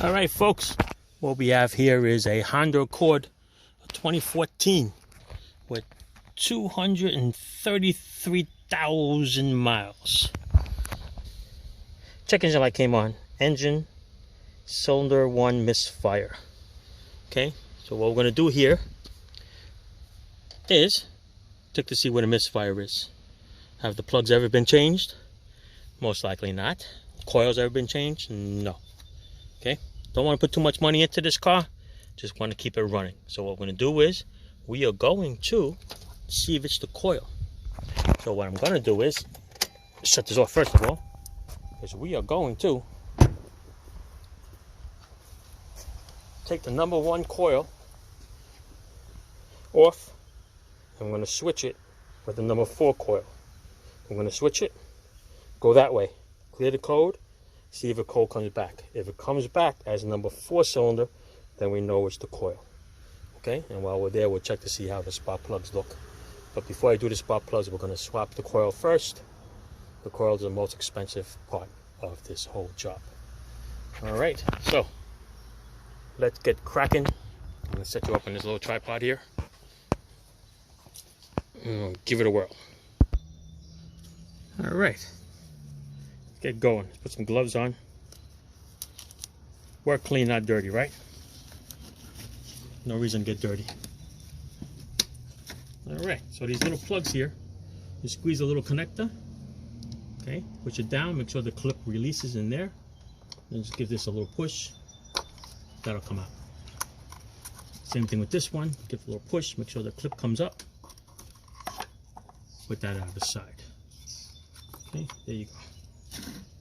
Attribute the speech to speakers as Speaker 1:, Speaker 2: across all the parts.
Speaker 1: All right, folks, what we have here is a Honda Accord 2014 with 233,000 miles. Check engine light came on. Engine, cylinder 1 misfire. Okay, so what we're going to do here is check to see where the misfire is. Have the plugs ever been changed? Most likely not. Coils ever been changed? No. Okay, don't want to put too much money into this car, just want to keep it running. So what we're going to do is we are going to see if it's the coil. So what I'm going to do is shut this off first of all, is we are going to take the number 1 coil off. I'm going to switch it with the number 4 coil. I'm going to switch it, go that way, clear the code, see if a code comes back. If it comes back as number 4 cylinder, then we know it's the coil. Okay, and while we're there, we'll check to see how the spark plugs look. But before I do the spark plugs, we're going to swap the coil first. The coil is the most expensive part of this whole job. All right, so let's get cracking. I'm going to set you up on this little tripod here. Give it a whirl. All right, let's get going. Let's put some gloves on. Work clean, not dirty, right? No reason to get dirty. All right, so these little plugs here, you squeeze a little connector. Okay, push it down, make sure the clip releases in there. Then just give this a little push. That'll come out. Same thing with this one. Give it a little push, make sure the clip comes up. Put that out of the side. Okay, there you go.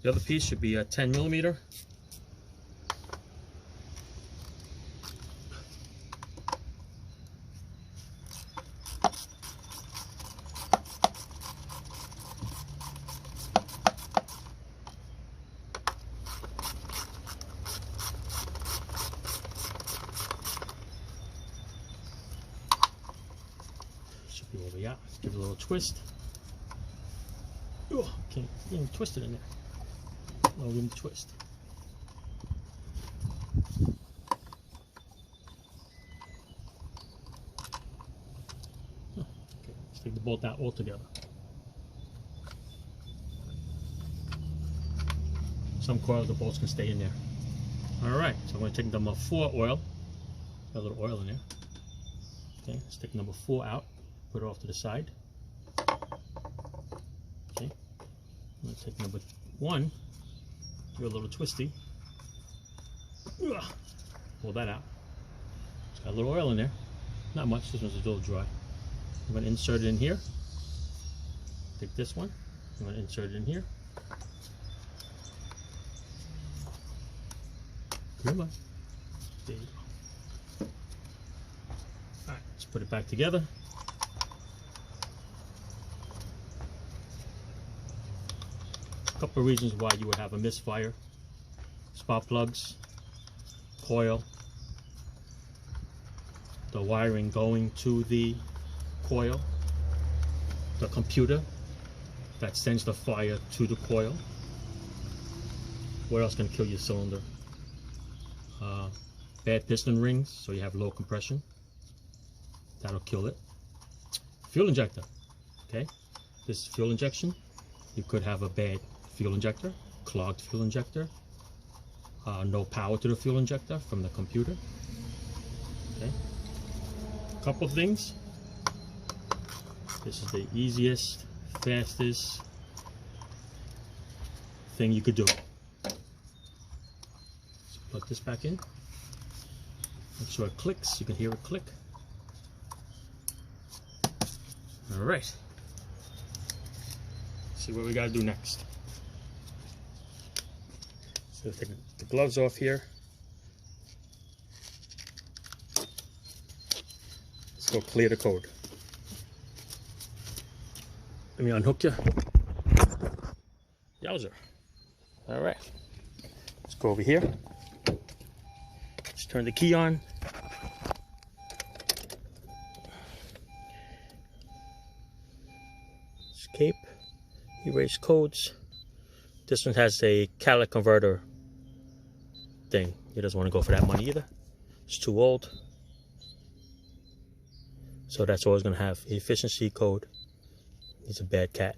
Speaker 1: The other piece should be a 10 millimeter. Should be over here. Give it a little twist. Oh, can't even twist it in there. No room to twist. Oh, okay, let's take the bolt out altogether. Some coils, the bolts can stay in there. All right, so I'm going to take number 4 oil. Got a little oil in there. Okay, let's take number 4 out. Put it off to the side. Okay, I'm going to take number 1, do a little twisty. Pull that out. It's got a little oil in there. Not much, this one's a little dry. I'm going to insert it in here. Take this one, I'm going to insert it in here. Come on. There you go. Alright, let's put it back together. Couple of reasons why you would have a misfire: spark plugs, coil, the wiring going to the coil, the computer that sends the fire to the coil. What else can kill your cylinder? Bad piston rings, so you have low compression. That'll kill it. Fuel injector. Okay, this is fuel injection. You could have a bad fuel injector, clogged fuel injector, no power to the fuel injector from the computer. Okay, a couple of things. This is the easiest, fastest thing you could do. So plug this back in. Make sure it clicks. You can hear it click. All right. See what we got to do next. So take the gloves off here. Let's go clear the code. Let me unhook you. Yowzer. All right. Let's go over here. Let's turn the key on. Escape. Erase codes. This one has a catalytic converter thing He doesn't want to go for that money either. It's too old. So that's always going to have efficiency code. He's a bad cat.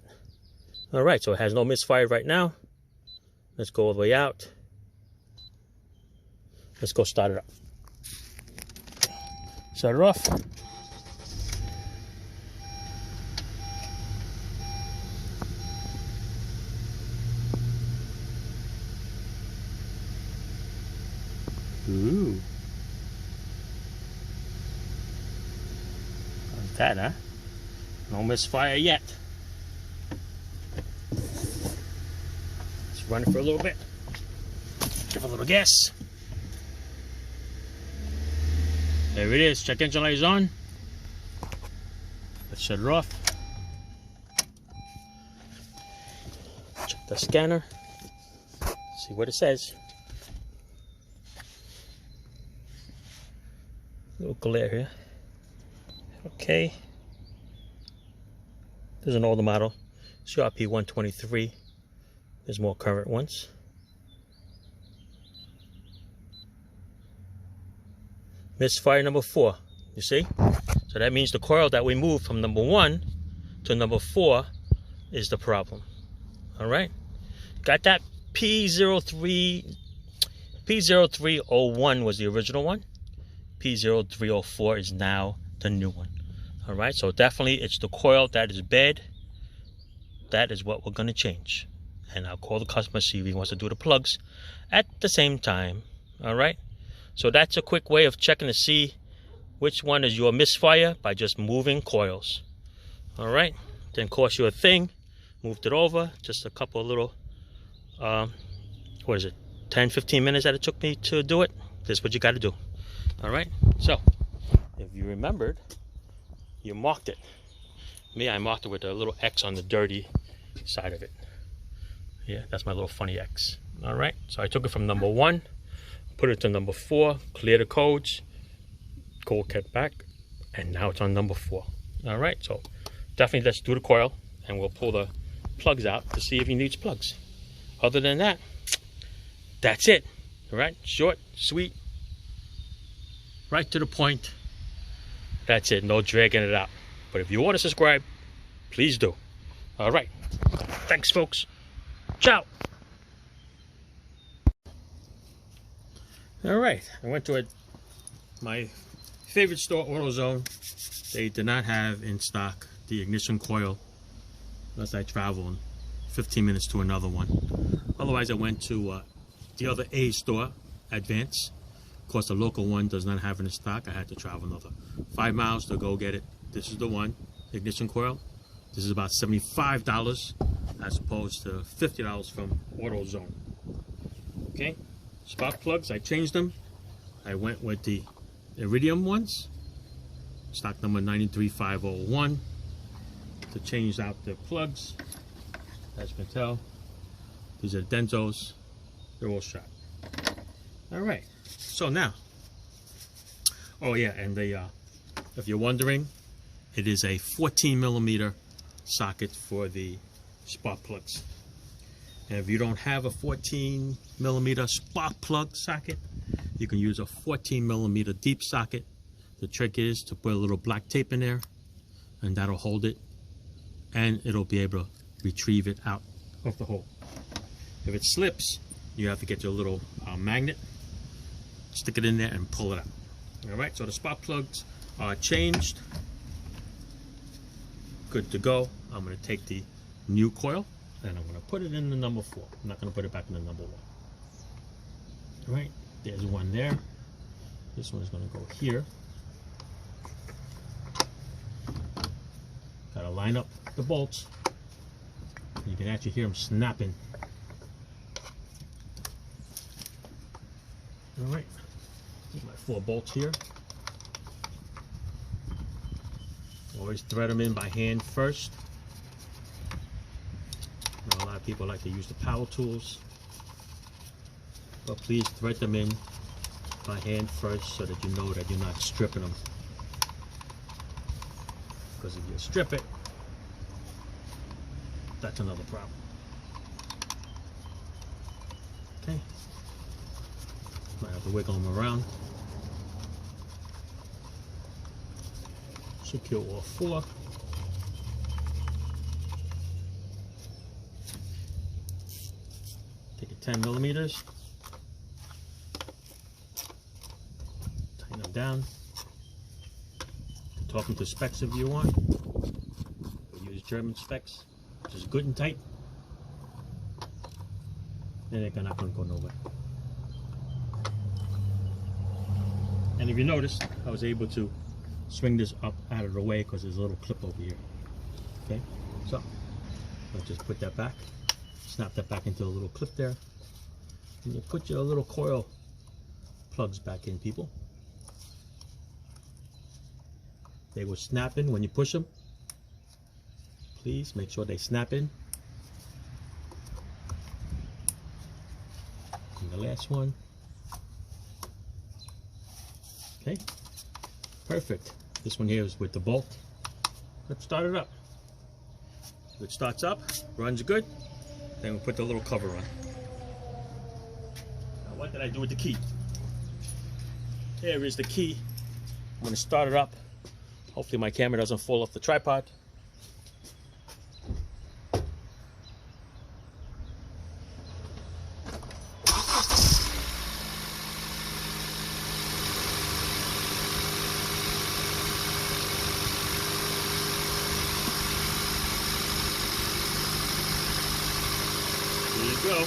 Speaker 1: All right, so it has no misfire right now. Let's go all the way out. Let's go start it up. Start it off. Ooh. How's that, huh? No misfire yet. Let's run it for a little bit. Give a little gas. There it is. Check engine light is on. Let's shut it off. Check the scanner. See what it says. A little glare here. Okay. There's an older model. P0301-04. There's more current ones. Misfire number 4, you see? So that means the coil that we moved from number 1 to number 4 is the problem. All right? Got that P0301 was the original one. P0304 is now the new one. All right? So definitely it's the coil that is bad. That is what we're going to change. And I'll call the customer, see if he wants to do the plugs at the same time. All right? So that's a quick way of checking to see which one is your misfire by just moving coils. All right, didn't cost you a thing. Moved it over, just a couple of little, 10-15 minutes that it took me to do it. This is what you got to do. All right, so if you remembered, you marked it. Me, I marked it with a little X on the dirty side of it. Yeah, that's my little funny X. All right, so I took it from number 1. Put it to number 4, clear the codes, cold kept back, and now it's on number 4. All right, so definitely let's do the coil, and we'll pull the plugs out to see if he needs plugs. Other than that, that's it. All right, short, sweet, right to the point. That's it, no dragging it out. But if you want to subscribe, please do. All right, thanks, folks. Ciao. All right, I went to my favorite store, AutoZone. They did not have in stock the ignition coil unless I traveled 15 minutes to another one. Otherwise, I went to the other A store, Advance. Of course, the local one does not have it in stock. I had to travel another 5 miles to go get it. This is the one, ignition coil. This is about $75 as opposed to $50 from AutoZone. Okay. Spark plugs, I changed them. I went with the iridium ones, stock number 93501, to change out the plugs. As you can tell, these are Densos. They're all shot. All right. So now, oh yeah, and if you're wondering, it is a 14mm socket for the spark plugs. And if you don't have a 14mm spark plug socket, you can use a 14mm deep socket. The trick is to put a little black tape in there, and that'll hold it, and it'll be able to retrieve it out of the hole. If it slips, you have to get your little magnet, stick it in there, and pull it out. All right, so the spark plugs are changed. Good to go. I'm going to take the new coil, and I'm going to put it in the number 4. I'm not going to put it back in the number 1. All right, there's one there. This one is going to go here. Got to line up the bolts. You can actually hear them snapping. All right, here's my 4 bolts here. Always thread them in by hand first. Now, a lot of people like to use the power tools, but please thread them in by hand first so that you know that you're not stripping them. Because if you strip it, that's another problem. Okay. My to wiggle them around. Secure all 4. Take it 10 millimeters. Tighten them down. Talk them to specs if you want. We'll use German specs, which is good and tight. Then they're not going to go nowhere. And if you notice, I was able to swing this up out of the way because there's a little clip over here. Okay, so let's just put that back, snap that back into a little clip there, and you put your little coil plugs back in, people. They will snap in when you push them. Please make sure they snap in. And the last one. Okay, perfect. This one here is with the bolt. Let's start it up. It starts up, runs good. Then we put the little cover on. Now what did I do with the key? Here is the key. I'm going to start it up. Hopefully my camera doesn't fall off the tripod. Here you go.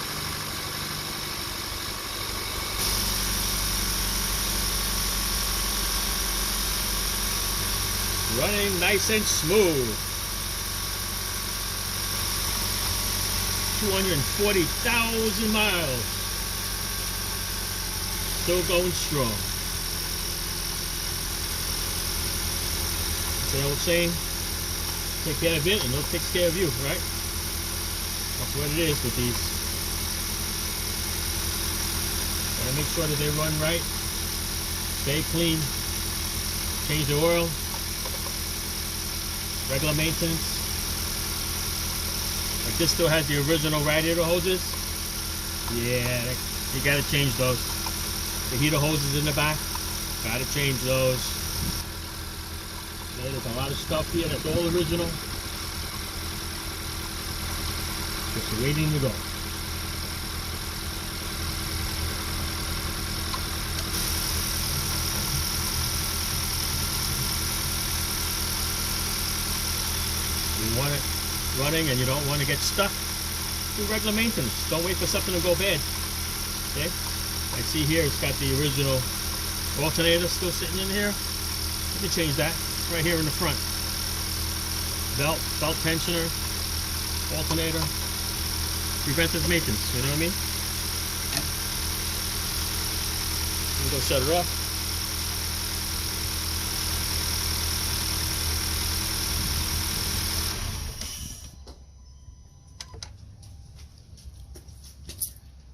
Speaker 1: Running nice and smooth. 240,000 miles. Still going strong. That's the old saying, take care of it and it takes care of you, right? That's what it is with these. Gotta make sure that they run right, stay clean, change the oil, regular maintenance. Like this still has the original radiator hoses. Yeah, you gotta change those. The heater hoses in the back, gotta change those. Yeah, there's a lot of stuff here that's all original. Just waiting to go. You want it running and you don't want to get stuck, do regular maintenance. Don't wait for something to go bad. Okay? I see here it's got the original alternator still sitting in here. Let me change that. It's right here in the front. Belt tensioner, alternator, preventive maintenance, you know what I mean? I'm gonna shut it off.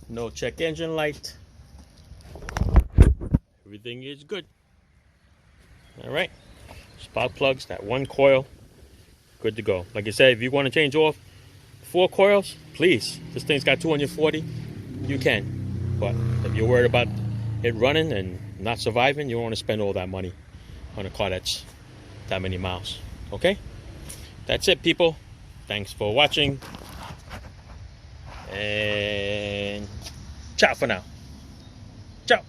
Speaker 1: No check engine light. Everything is good. Alright. Spark plugs, that one coil, good to go. Like I said, if you want to change off 4 coils, please. This thing's got 240, you can. But if you're worried about it running and not surviving, you don't want to spend all that money on a car that's that many miles. Okay? That's it, people. Thanks for watching. And ciao for now. Ciao.